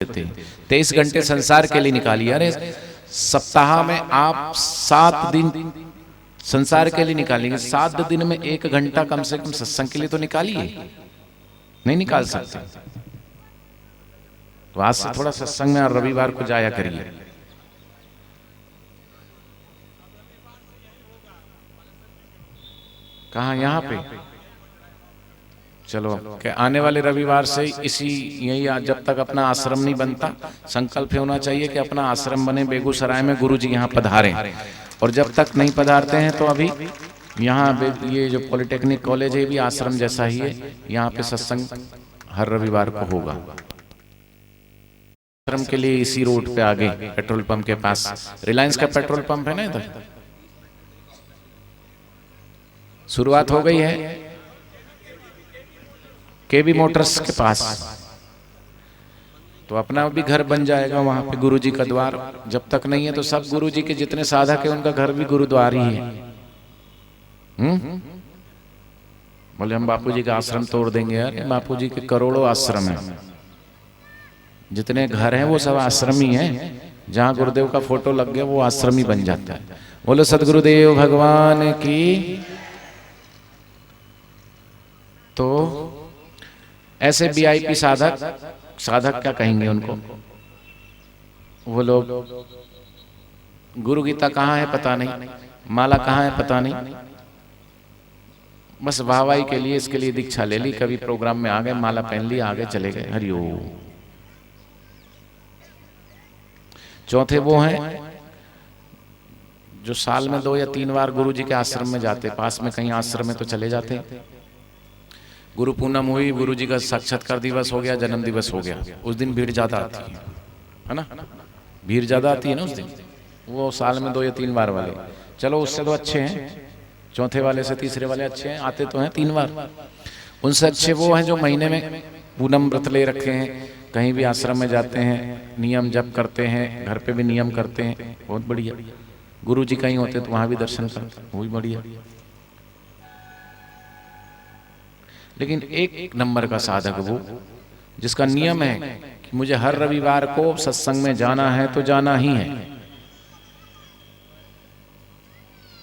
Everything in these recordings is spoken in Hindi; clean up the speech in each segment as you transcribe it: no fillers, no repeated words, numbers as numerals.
देते हैं। 23 घंटे संसार के लिए निकालिए। अरे सप्ताह में आप 7 दिन संसार के लिए निकालेंगे, 7 दिन में 1 घंटा कम से कम सत्संग के लिए तो निकालिए। नहीं निकाल सकते तो आज से थोड़ा सत्संग में और रविवार को जाया करिए। कहाँ? यहाँ पे चलो कि आने वाले रविवार से इसी यही, जब तक अपना आश्रम नहीं बनता, संकल्प होना चाहिए कि अपना आश्रम बने बेगूसराय में, गुरुजी यहाँ पधारें। और जब तक नहीं पधारते हैं तो अभी यहाँ ये जो पॉलिटेक्निक कॉलेज है भी आश्रम जैसा ही है, यहाँ पे सत्संग हर रविवार को होगा। आश्रम के लिए इसी रोड पे आगे पेट्रोल पंप के पास, रिलायंस का पेट्रोल पंप है ना, इधर शुरुआत हो गई है केबी मोटर्स के पास। तो अपना भी घर बन जाएगा वहां पे, गुरुजी का द्वार। जब तक नहीं है तो सब गुरुजी के जितने साधक है उनका घर भी गुरुद्वार ही है। बोले हम बापूजी का आश्रम तोड़ देंगे। यार बापूजी के करोड़ों आश्रम है, जितने घर हैं वो सब आश्रम ही है। जहां गुरुदेव का फोटो लग गया वो आश्रम ही बन जाता है। बोलो सदगुरुदेव भगवान की। तो ऐसे वीआईपी साधक क्या कहेंगे उनको? वो लोग गुरु गीता कहाँ है पता नहीं, माला कहाँ है पता नहीं, बस वाहवाही के लिए इसके लिए दीक्षा ले ली, कभी प्रोग्राम में आ गए, माला पहन ली, आगे चले गए। हरिओम। चौथे वो हैं जो साल में 2 या 3 बार गुरुजी के आश्रम में जाते, पास में कहीं आश्रम में तो चले जाते। गुरु पूनम हुई, गुरुजी का साक्षात्कार दिवस हो गया, जन्म दिवस हो गया, उस दिन भीड़ ज्यादा आती है ना, भीड़ ज्यादा आती है ना उस दिन। वो साल में 2 या 3 बार वाले, चलो उससे तो अच्छे हैं, चौथे वाले से तीसरे वाले अच्छे हैं, आते तो हैं 3 बार। उनसे अच्छे वो हैं जो महीने में पूनम व्रत ले रखे हैं, कहीं भी आश्रम में जाते हैं, नियम जप करते हैं, घर पे भी नियम करते हैं, बहुत बढ़िया। गुरुजी कहीं होते तो वहां भी दर्शन करते, वो भी बढ़िया। लेकिन एक नंबर का साधक वो जिसका नियम है कि मुझे हर रविवार को सत्संग में जाना है तो जाना ही है।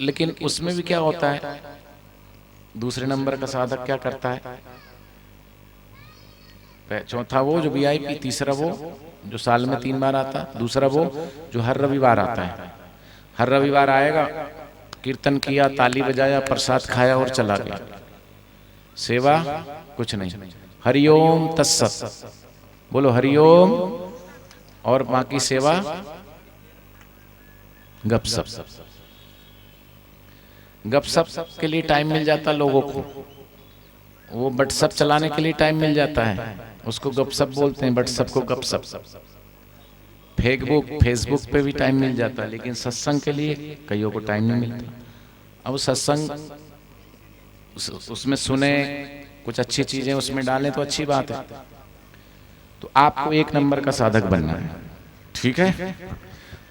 लेकिन उसमें भी क्या होता है, दूसरे नंबर का साधक क्या करता है? चौथा वो जो वीआईपी, तीसरा वो जो साल में 3 बार आता, दूसरा वो जो हर रविवार आता है। हर रविवार आएगा, कीर्तन किया, ताली बजाया, प्रसाद खाया और चला गया, सेवा कुछ नहीं। हरिओम तत्सत, बोलो हरिओम। और बाकी सेवा गपसप। गपसप के लिए टाइम मिल जाता लोगों को, वो व्हाट्सएप चलाने के लिए टाइम मिल जाता है, उसको गपसप बोलते हैं, व्हाट्सएप को गपसप। फेसबुक पे भी टाइम मिल जाता है, लेकिन सत्संग के लिए कईयों को टाइम नहीं मिलता। अब सत्संग उसमें सुने, कुछ अच्छी चीजें उसमें डालें तो अच्छी बात है। तो आपको 1 नंबर का साधक बनना है, ठीक है?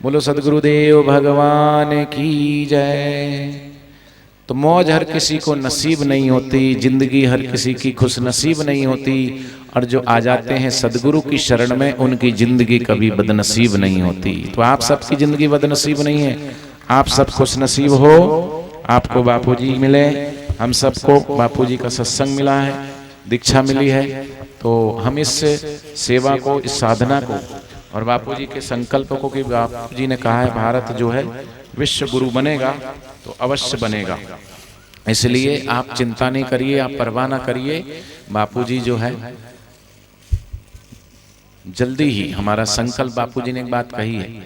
बोलो सदगुरुदेव भगवान की जय। तो मौज हर किसी को नसीब नहीं होती, जिंदगी हर किसी की खुश नसीब नहीं होती, और जो आ जाते हैं सदगुरु की शरण में उनकी जिंदगी कभी बदनसीब नहीं होती। तो आप सबकी जिंदगी बदनसीब नहीं है, आप सब खुश नसीब हो, आपको बापूजी मिले, हम सबको बापूजी का सत्संग मिला है, दीक्षा मिली है। तो हम इस सेवा को, इस साधना को और बापूजी के संकल्प को, कि बापूजी ने कहा है भारत जो है विश्व गुरु बनेगा, तो अवश्य बनेगा। इसलिए आप चिंता नहीं करिए, आप परवाह ना करिए, बापूजी जो है जल्दी ही, हमारा संकल्प, बापूजी ने एक बात कही है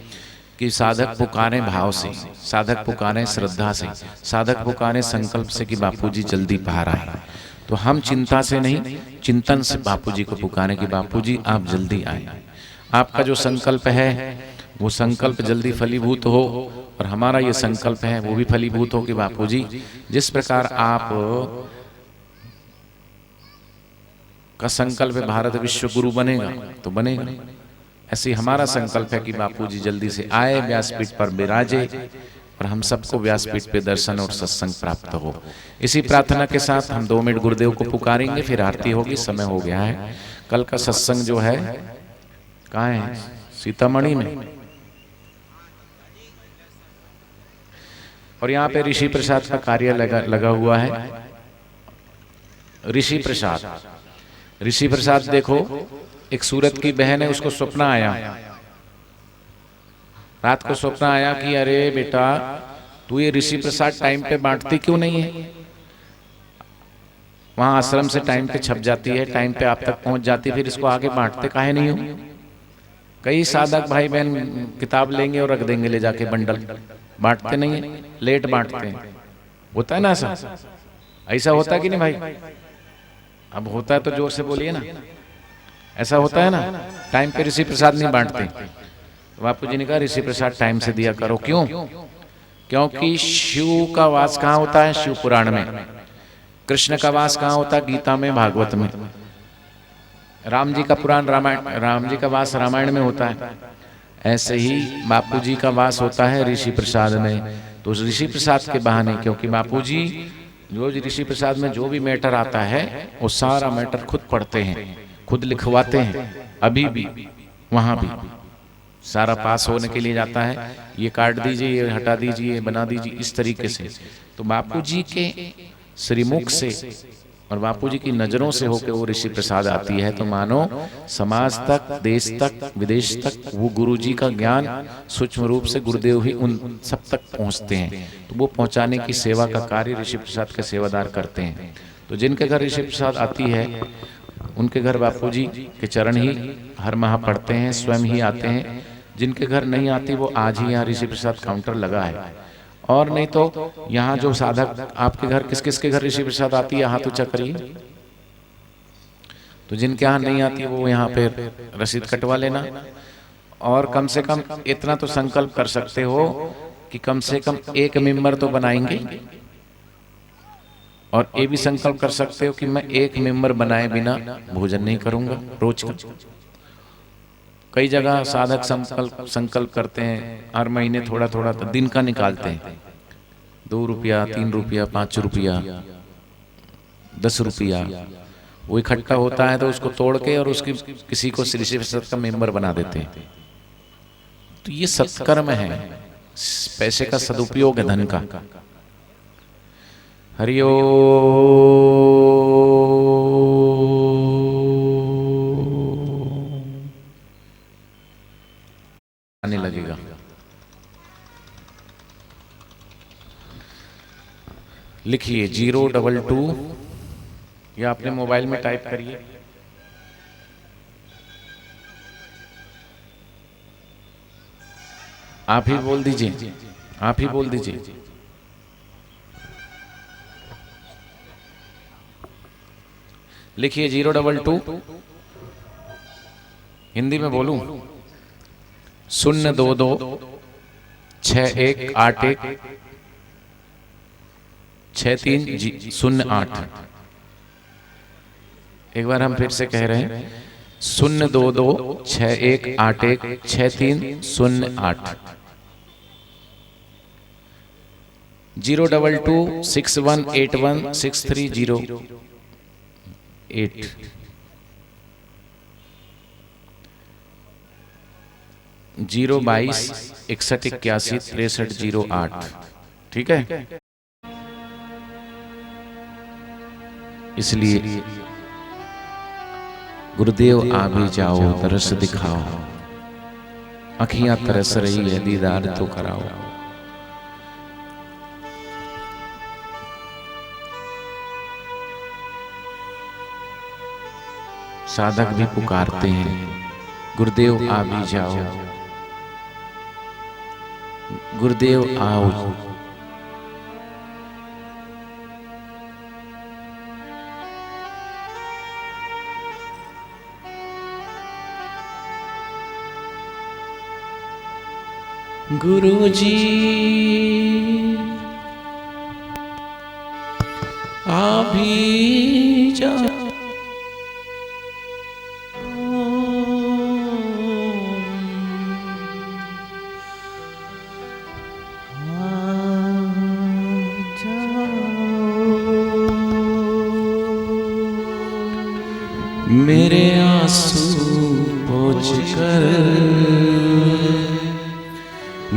कि साधक पुकारें भाव से, साधक पुकारें श्रद्धा से, साधक पुकारें संकल्प से कि बापूजी जल्दी बाहर आए। तो हम चिंता से नहीं, चिंतन से बापूजी को पुकारें कि बापूजी आप जल्दी आए। आपका जो संकल्प है वो संकल्प जल्दी फलीभूत हो, और हमारा ये संकल्प है वो भी फलीभूत हो कि बापूजी जिस प्रकार आप का संकल्प है भारत विश्व गुरु बनेगा तो बनेगा, ऐसे हमारा संकल्प है कि बापूजी जल्दी से आए, व्यासपीठ पर विराजे, और हम सबको व्यासपीठ पे दर्शन और सत्संग प्राप्त हो। इसी प्रार्थना के साथ हम 2 मिनट गुरुदेव को पुकारेंगे, फिर आरती होगी, समय हो गया है। कल का सत्संग जो है कहाँ है? सीतामढ़ी में। और यहाँ पे ऋषि प्रसाद का कार्य लगा हुआ है। ऋषि प्रसाद देखो, एक सूरत की बहन है, उसको सपना आया, रात को सपना आया कि अरे बेटा तू ये ऋषि प्रसाद टाइम पे बांटती क्यों नहीं है? वहां आश्रम से टाइम पे छप जाती है, टाइम पे आप तक पहुंच जाती, फिर इसको आगे बांटते काहे नहीं हो? कई साधक भाई बहन किताब लेंगे और रख देंगे ले जाके बंडल, बांटते नहीं है, लेट बांटते हैं। होता है ना ऐसा? ऐसा होता है कि नहीं भाई? अब होता है तो जोर से बोलिए ना। ऐसा होता है ना? टाइम पे ऋषि प्रसाद नहीं बांटते। तो बापू जी ने कहा ऋषि प्रसाद टाइम से दिया करो। क्यों? क्योंकि शिव का वास कहाँ होता है? शिव पुराण में। कृष्ण का वास कहाँ होता है? गीता में, भागवत में। राम जी का पुराण रामायण, राम जी का वास रामायण में होता है। ऐसे ही बापू जी का वास होता है ऋषि प्रसाद में। तो ऋषि प्रसाद के बहाने, क्योंकि बापू जी जो ऋषि प्रसाद में जो भी मैटर आता है वो सारा मैटर खुद पढ़ते हैं, खुद लिखवाते हैं। अभी भी वहां भी सारा पास होने के लिए जाता है, ये काट दीजिए, ये हटा दीजिए, ये बना दीजिए, इस तरीके से। तो बापू जी के श्रीमुख से और बापू जी की नजरों से होकर वो ऋषि प्रसाद आती है। तो मानो समाज तक, देश तक, विदेश तक वो गुरु जी का ज्ञान सूक्ष्म रूप से गुरुदेव ही उन सब तक पहुंचते हैं। तो वो पहुंचाने की सेवा का कार्य ऋषि प्रसाद के सेवादार करते हैं। तो जिनके घर ऋषि प्रसाद आती है उनके घर बापू जी के चरण ही हर माह पढ़ते हैं, स्वयं ही आते हैं। जिनके घर नहीं आती वो आज ही यहाँ ऋषि प्रसाद काउंटर लगा है। और नहीं तो यहाँ जो साधक, आपके घर किस किस के घर ऋषि प्रसाद आती है? हाथ ऊंचा करिए। तो जिनके यहाँ नहीं आती वो यहाँ पे रसीद कटवा लेना। और कम से कम इतना तो संकल्प कर सकते हो कि कम से कम एक मेंबर तो बनाएंगे। और ये भी संकल्प कर सकते हो कि मैं एक मेंबर बनाए बिना भोजन नहीं करूंगा रोज का। कई जगह साधक संकल्प करते हैं, हर महीने थोड़ा थोड़ा तो दिन का निकालते हैं, 2 रुपया, 3 रुपया, 5 रुपया, 10 रुपया, वो इकट्ठा होता है तो उसको तोड़ के और उसकी किसी को ऋषि प्रसाद का मेंबर बना देते हैं। तो ये सत्कर्म है, पैसे का सदुपयोग है, धन का। हरि आने लगेगा। लिखिए 022 या अपने मोबाइल में टाइप करिए। आप ही बोल दीजिए, आप ही बोल दीजिए। लिखिए 022, हिंदी में बोलूं 022 6181 6308। एक बार हम फिर से कह रहे हैं 022 6181 6308। 022 6181 6308। 022 61 81 63 08। ठीक है। इसलिए गुरुदेव आ भी जाओ, तरस दिखाओ, अखियां तरस रही है, दीदार तो कराओ। साधक भी पुकारते हैं, गुरुदेव आ भी जाओ, गुरुदेव आओ। गुरुजी आ भी जाओ, मेरे आंसू पोंछ कर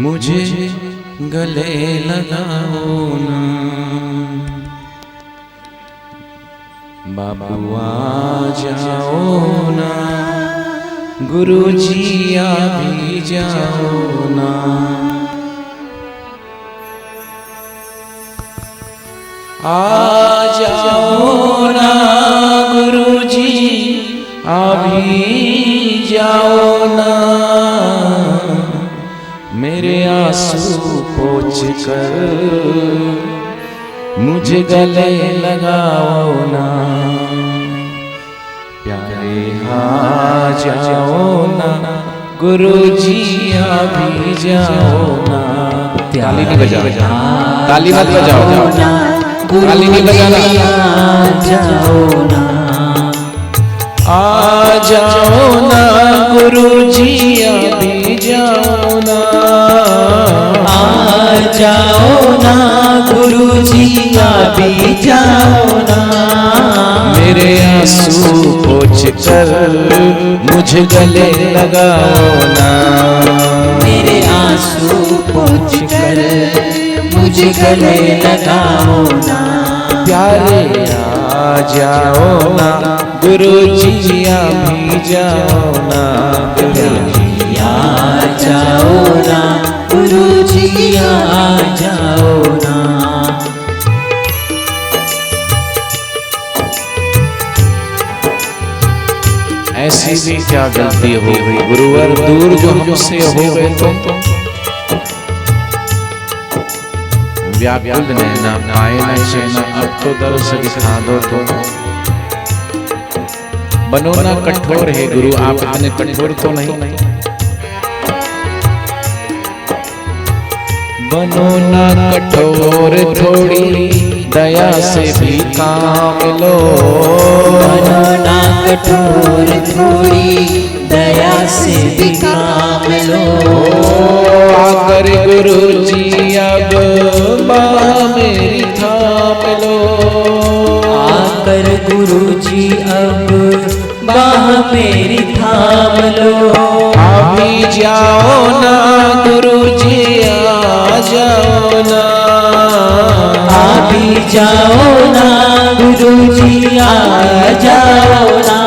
मुझे गले लगाओ ना, बाबू आ जाओ ना, गुरुजी आ भी जाओ ना। आ जाओ ना गुरुजी आ भी जाओ ना, मेरे आंसू पोंछ कर मुझे गले लगाओ ना, प्यारे आ जाओ ना, गुरुजी आ भी जाओ ना। ताली नहीं बजाओ, ताली मत बजाओ, ताली नहीं बजाना। आ जाओ ना गुरुजी आ भी जाओ ना, आ जाओ ना गुरुजी आ भी जाओ ना, मेरे आंसू पोंछ कर मुझे गले लगाओ ना, मेरे आंसू पोंछ कर मुझे गले लगाओ ना, प्यारे आ जाओ ना गुरुजी आ भी जाओ ना, प्यारे आ जाओ ना गुरुजी आ जाओ ना। ऐसी भी क्या गलती हो गई गुरुवर, दूर जो हमसे हो गए तो व्याकुल नैना पाए न चैना, अब तो दर्श दिखा दो तो। बनो ना कठोर है गुरु, आप इतने कठोर तो नहीं। बनो ना कठोर, थोड़ी दया से भी काम लो, बनो ना कठोर, थोड़ी दया से भी काम लो, आकर गुरुजी अब बाह मेरी थाम लो, आकर गुरुजी अब बाह मेरी थाम लो, आ भी जाओ ना गुरुजी आ जाओ ना, आ भी जाओ ना गुरुजी आ जाओ ना,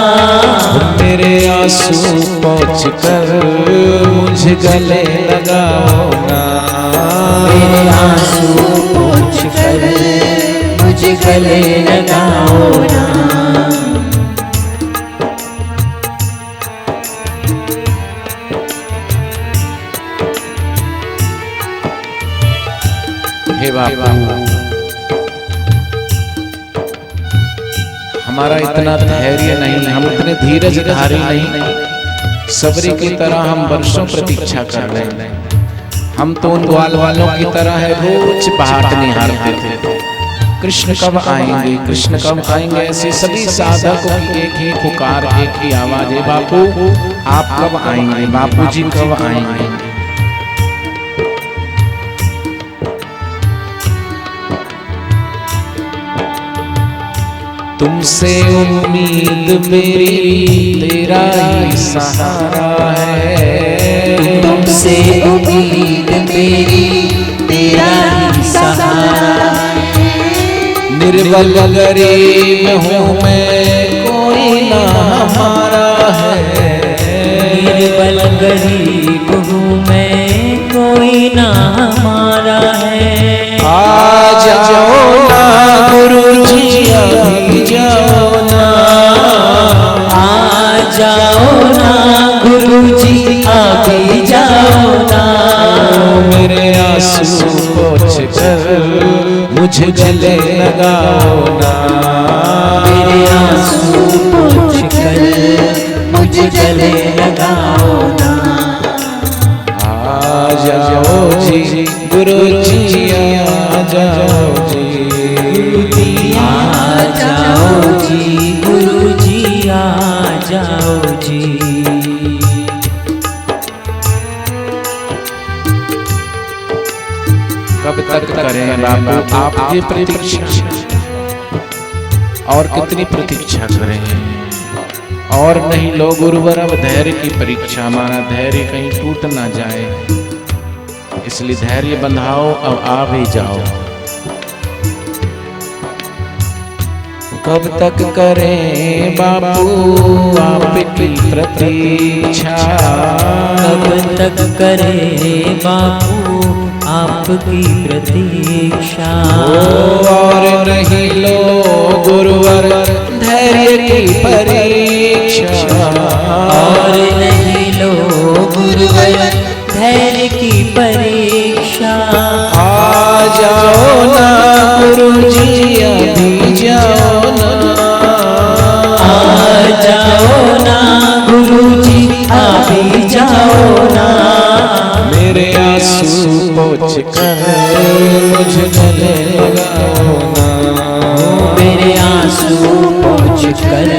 मेरे आंसू पोंछ कर मुझे गले लगाओ ना, मेरे आंसू पोंछ कर मुझे गले लगाओ ना। हे बाबा, हमारा इतना धैर्य नहीं, हम इतने धीरजधारी नहीं, सबरी की तरह हम वर्षों प्रतीक्षा कर रहे हैं। हम तो उन ग्वाल वालों की तरह है, रोज बाट निहारते थे, कृष्ण कब आएंगे, कृष्ण कब आएंगे। ऐसे सभी साधकों की एक ही पुकार, एक ही आवाज है, बापू आप कब आएंगे, बापू जी कब आएंगे। तुमसे उम्मीद मेरी तेरा ही सहारा है, तुमसे उम्मीद मेरी तेरा ही सहारा है, निर्बल गरीब हूँ मैं कोई ना हमारा है, निर्बल गरीब हूँ मैं कोई ना हमारा है, आ जाओ ना गुरुजी आ भी जाओ ना, आ जाओ ना गुरुजी आ भी जाओ ना, मेरे आंसू पोंछ कर मुझे गले लगाओ ना, मेरे आंसू पोंछ कर मुझे गले लगाओ ना, आ जाओ जी गुरुजी आ जाओ जी, आ जाओ जी गुरुजी आ जाओ जी। कब तक करें बाबू आपकी प्रतीक्षा, और कितनी प्रतीक्षा करें। और नहीं लो गुरुवर, अब धैर्य की परीक्षा, हमारा धैर्य कहीं टूट ना जाए। इसलिए धैर्य बंधाओ, अब आ भी जाओ। कब तक करें बापू आपकी प्रतीक्षा, कब तक करें बापू आपकी प्रतीक्षा। और नहीं लो गुरुवर धैर्य की परीक्षा, और नहीं लो गुरुवर धैर्य की परीक्षा। आ जाओ ना गुरुजी अभी जाओ ना, आ जाओ ना गुरुजी अभी जाओ ना। मेरे आंसू पोंछ कर मुझे गले लगाओ ना, मेरे आंसू पोंछ कर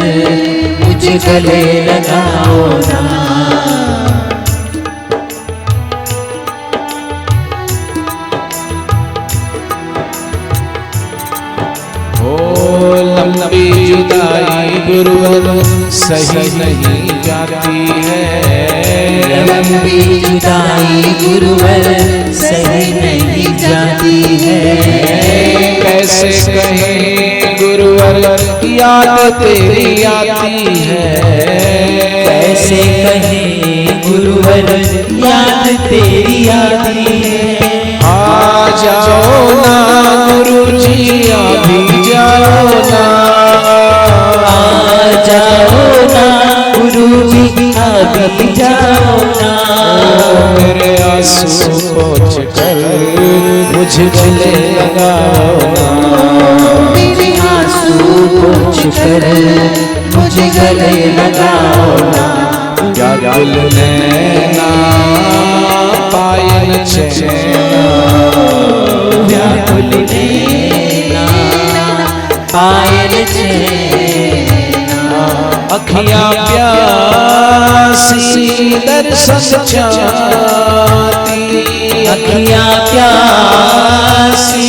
मुझे गले लगाओ ना। लंबी जुदाई गुरुवर सही नहीं जाती है, लंबी जुदाई गुरुवर सही नहीं जाती है। कैसे कहें गुरुवर याद तेरी आती है, कैसे कहें गुरुवर याद तेरी आती है। आ जाओ ना गुरुजी अभी जाओ ना, आ जाओ ना गुरुजी अभी जाओ ना। मेरे आंसू पोंछ कर मुझे गले लगाओ ना, मेरे आंसू पोंछ कर मुझे गले लगाओ ना। व्याकुल नैना पायल चैना, व्याकुल नैना पायल चैना। अखियाँ प्यासी दर्शन चाहती, अखियाँ प्यासी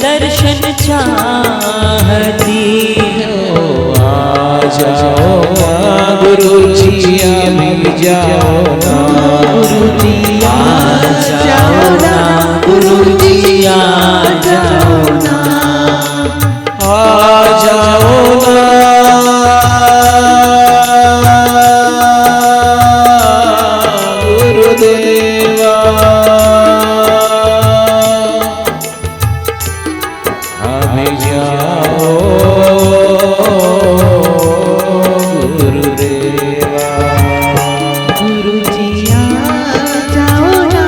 दर्शन चाहती। आ जाओ गुरुजी अभी जाओ ना, गुरुजी आ जाओ ना, गुरुजी आ जाओ ना। आ जाओ ना गुरुदेवा, अभी जाओ गुरुदेवा। गुरुजी आ जाओ ना,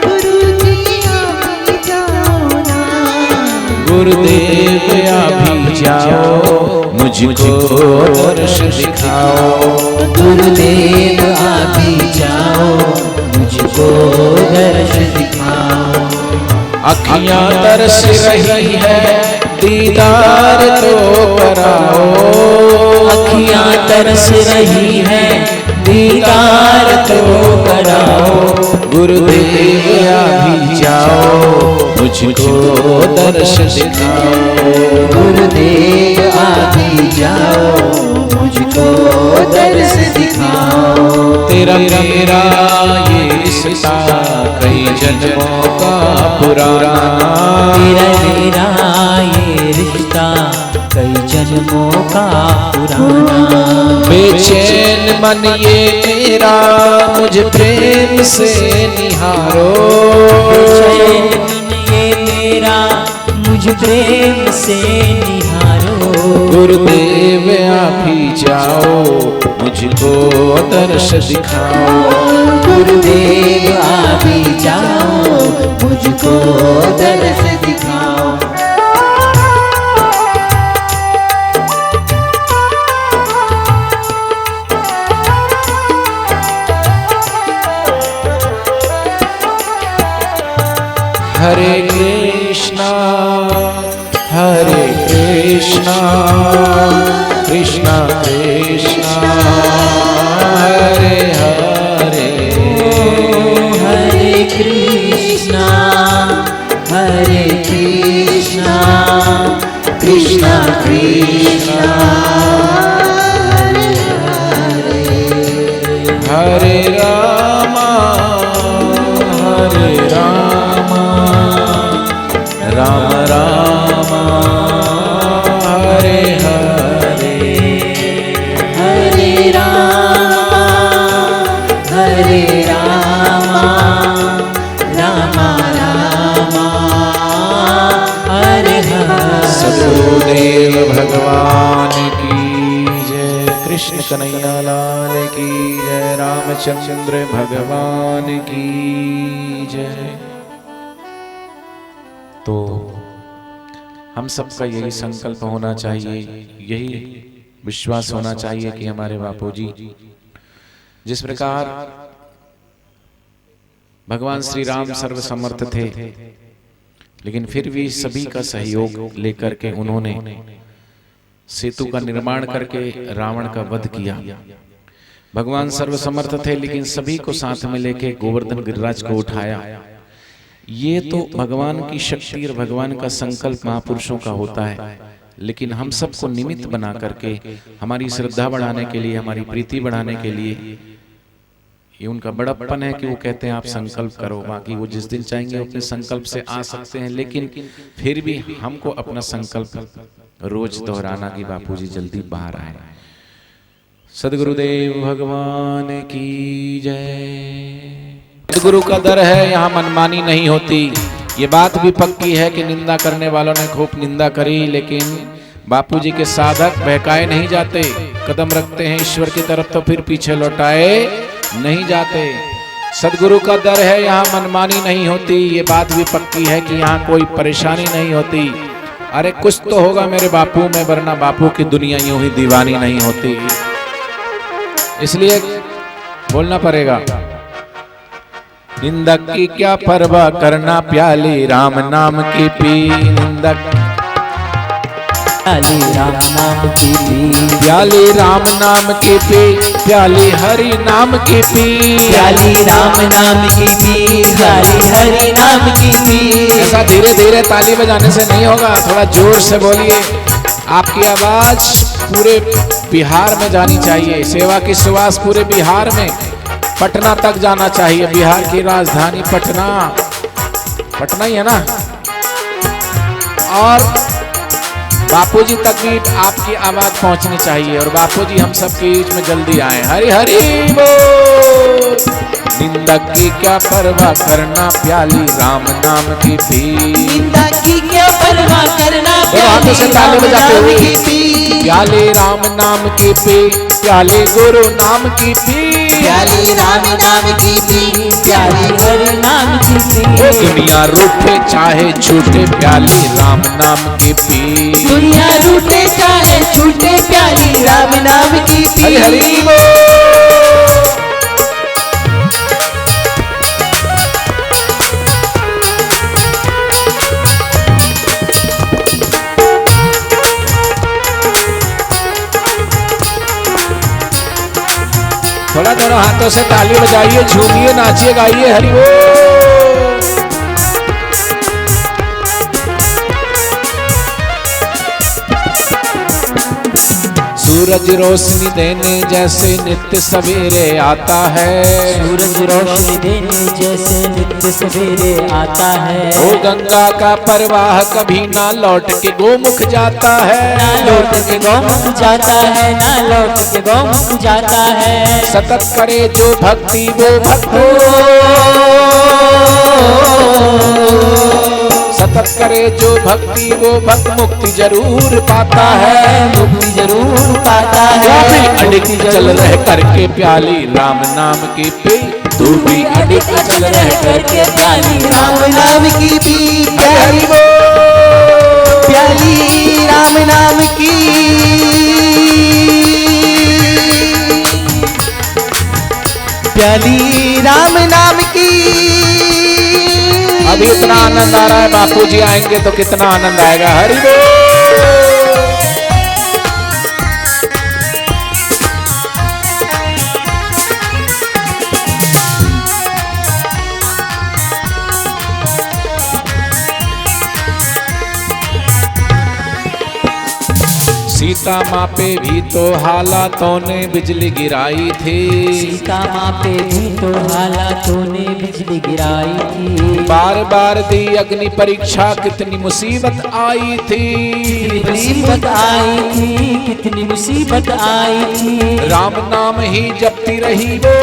गुरुजी अभी जाओ ना। गुरुदेव अभी जाओ मुझको दर्श दिखाओ, गुरुदेव अभी जाओ मुझको दर्श दिखाओ। अखियाँ तरस रही है दीदार तो कराओ, अखियाँ तरस रही है दीदार तो कराओ। गुरुदेव अभी जाओ मुझको दर्श दिखाओ, गुरुदेव अभी जाओ मुझको दर्श दिखाओ। तेरा मेरा ये रिश्ता कई जन्मों का पुराना, तेरा मेरा ये रिश्ता कई जन्मों का पुराना। बेचैन मन ये मेरा मुझ प्रेम से निहारो, बेचैन मन ये मेरा मुझ प्रेम से निहारो। गुरुदेव अभी जाओ मुझको दर्श दिखाओ, गुरुदेव अभी जाओ मुझको दर्श दिखाओ। हरे कृष्णा कृष्णा कृष्णा हरे हरे, हरे कृष्णा कृष्णा कृष्णा हरे रामा हरे रामा रामा रामा हरे हरे। सदगुरुदेव भगवान की जय, कृष्ण कन्हैया लाल की जय, रामचंद्र भगवान की जय। तो हम सबका यही संकल्प होना चाहिए, यही विश्वास होना चाहिए कि हमारे बापूजी जिस प्रकार भगवान श्री राम सर्वसमर्थ थे, लेकिन फिर भी सभी का सहयोग लेकर के उन्होंने सेतु का निर्माण करके रावण का वध किया। भगवान सर्वसमर्थ थे, लेकिन सभी को साथ में लेके गोवर्धन गिरिराज को उठाया। ये तो भगवान की शक्ति और भगवान का संकल्प महापुरुषों का होता है, लेकिन हम सबको निमित्त बना करके हमारी श्रद्धा बढ़ाने के लिए, हमारी प्रीति बढ़ाने के लिए, ये उनका बड़प्पन है कि वो कहते हैं आप संकल्प करो। बाकी वो जिस दिन चाहेंगे अपने संकल्प से आ सकते हैं, लेकिन फिर भी हमको अपना संकल्प रोज दोहराना कि बापूजी जल्दी बाहर आए। सदगुरुदेव भगवान की जय। सदगुरु का दर है, यहाँ मनमानी नहीं होती। ये बात भी पक्की है कि निंदा करने वालों ने खूब निंदा करी, लेकिन बापूजी के साधक बहकाए नहीं जाते। कदम रखते हैं ईश्वर की तरफ तो फिर पीछे लौटाए नहीं जाते। सदगुरु का दर है, यहाँ मनमानी नहीं होती। ये बात भी पक्की है कि यहाँ कोई परेशानी नहीं होती। अरे कुछ तो होगा मेरे बापू में, वरना बापू की दुनिया यूं ही दीवानी नहीं होती। इसलिए बोलना पड़ेगा, निंदक की क्या परवाह करना, प्याली राम नाम की पी। निंदक प्याली राम नाम की पी, प्याली राम नाम की पी, प्याली हरि नाम की पी। प्याली राम नाम की पी, प्याली हरि नाम की पी। ऐसा धीरे धीरे ताली बजाने से नहीं होगा, थोड़ा जोर से बोलिए। आपकी आवाज पूरे बिहार में जानी चाहिए। सेवा की सुवास पूरे बिहार में, पटना तक जाना चाहिए। बिहार की राजधानी पटना, पटना ही है ना। और बापूजी तक भी आपकी आवाज पहुंचनी चाहिए, और बापूजी हम सब के बीच में जल्दी आए। हरि हरि बोल। निंदक की क्या परवाह करना, प्याली राम नाम की पी। निंदक की क्या परवाह करना, हाथों से ताली बजाते हुए, प्याले राम नाम की पी, प्याले गुरु नाम की पी। प्याली राम नाम की पी, प्याली हरि नाम की पी। ओ दुनिया रूठे चाहे छूटे, प्याली राम नाम की पी। दुनिया रूठे चाहे छूटे, प्याली राम नाम की पी। हरि हरि बोल। थोड़ा दोनों हाथों से ताली बजाइए, झूमिए, नाचिए, गाइए। हरि बोल। सूरज रोशनी देने जैसे नित्य सवेरे आता है। सूरज रोशनी देने जैसे नित्य सवेरे आता है। ओ गंगा का प्रवाह कभी ना लौट के गोमुख जाता है। ना लौट के गोमुख जाता है, ना लौट के गोमुख जाता है। सतत करे जो भक्ति वो भक्त, सतत करे जो भक्ति वो भक्त मुक्ति जरूर पाता है। मुक्ति जरूर पाता है। अडिग चल रह करके प्याली राम नाम की पी। तू भी अडिग चल रह करके प्याली राम नाम की पी। प्याली प्याली राम नाम की, प्याली राम नाम की। अभी इतना आनंद आ रहा है, बापूजी आएंगे तो कितना आनंद आएगा। हरि बोल। सीता माँ पे भी तो हालातों ने बिजली गिराई थी। सीता माँ पे भी तो हालातों ने बिजली गिराई थी। बार बार दी अग्नि परीक्षा, कितनी मुसीबत आई थी। मुसीबत आई थी, कितनी मुसीबत आई थी। राम नाम ही जपती रही वो,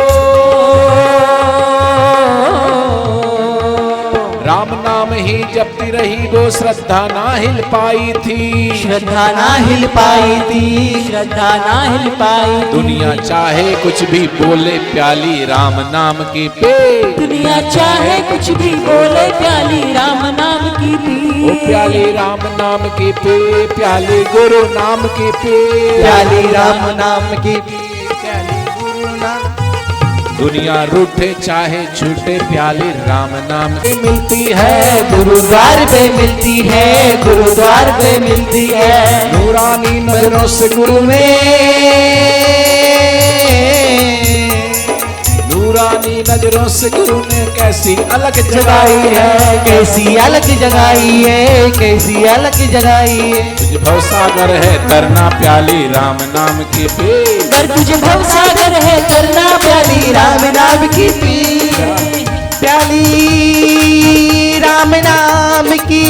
जपती रही वो श्रद्धा ना हिल पाई थी, श्रद्धा ना हिल पाई थी, श्रद्धा ना हिल पाई थी। दुनिया चाहे कुछ भी बोले प्याली राम नाम की पी, दुनिया चाहे कुछ भी बोले प्याली राम नाम की पी। ओ प्याली राम नाम की पी, प्याली गुरु नाम की पी, प्याली राम नाम की पी, प्याली गुरु नाम। दुनिया रूठे चाहे छूटे प्याली राम नाम की मिलती है, गुरुद्वार पे मिलती है, गुरुद्वार पे मिलती है। नूरानी नजरों से गुरु ने, नूरानी नजरों से गुरु ने कैसी अलग जगाई है, कैसी अलग जगाई है, कैसी अलग जगाई है। तुझ भवसागर है तरना प्याली राम नाम की पी, अगर तुझे भवसागर है करना प्याली राम नाम की पी, प्याली राम नाम की,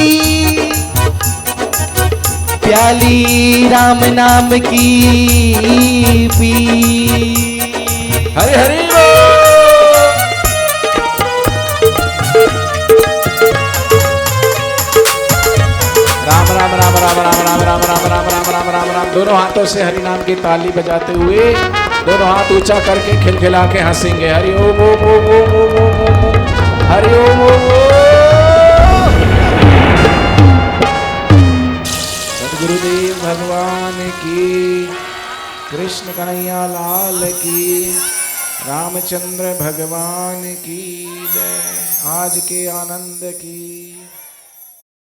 प्याली राम नाम की पी। हरे हरे राम राम राम राम राम राम राम राम राम राम राम राम राम। दोनों हाथों से हरि नाम की ताली बजाते हुए दोनों हाथ ऊंचा करके खिलखिला के हंसेंगे। हरि ओम ओम ओम ओम ओम ओम ओम ओम, हरि ओम ओम ओम। सद्गुरुदेव भगवान की, कृष्ण कन्हैया लाल की, रामचंद्र भगवान की जय। आज के आनंद की।